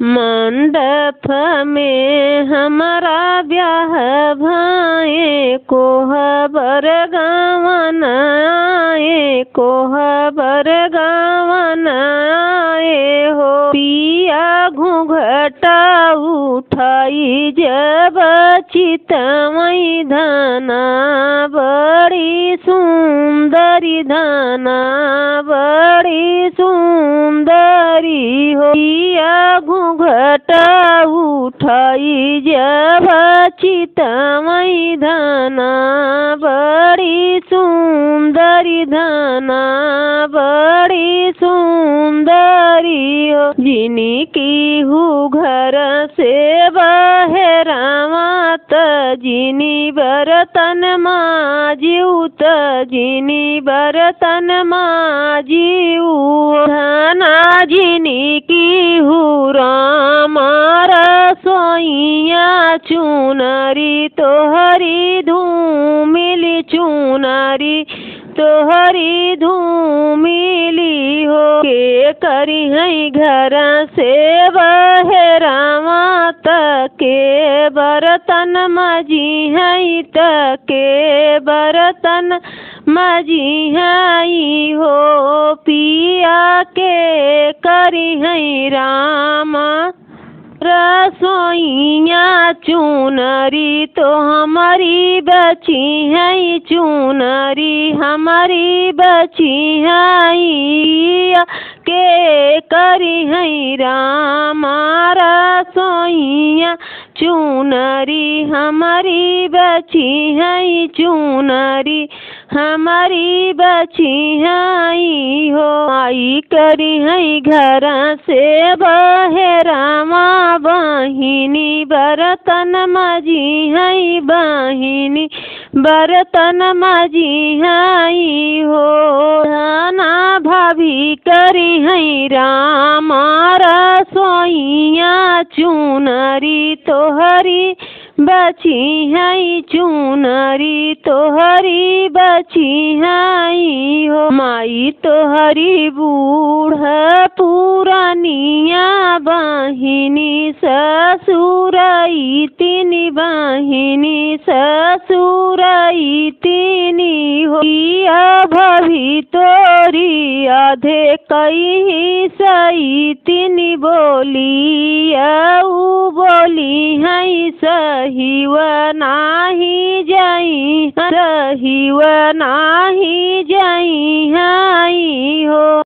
मंडप में हमारा ब्याह भाए कोहबर गावन आए कोहबर गावन आए हो। पिया घूंघटा उठाई जब चितवई धना बड़ी सुंदरी धना बड़ी सुंदरी हो। पिया घूंघटा उठाई जब चितवई धना बड़ी सुंदरी धना बड़ी सुंदरी हो। जिनकी हूँ घर से बहरावत जिनी बर्तन माजिउत जिनी बर्तन माजिउ धना जिनी की हूँ रामार सोइया चुनरी तोहरी धूमिली चुनरी तोहरी धूमिली हो। के करी है घर से बहरावत के बर्तन मजी है के बर्तन मजी है हो। पिया के करी है रामा रसोइया चुनरी तो हमारी बची है चुनरी हमारी बची है के करी है रामा रसोइया चुनरी हमारी बची है चुनरी हमारी बची है हो। आई करी है घर से बहरावा बहिनी बर्तन मजी है बहिनी बर्तन मजी है हो। धना भाभी करी है रामा रसोइया चुनरी तोहरी बची है चुनरी तोहरी बची है हो। माई तोहरी बूढ़ पुरानिया बहिनी ससुरई तीनी बहिनी ससुरई तीनी हो। भभी तोरी आधे कई सही तीनी बोली बोली है सही व नाही जाई सही व नाही जाई है हो।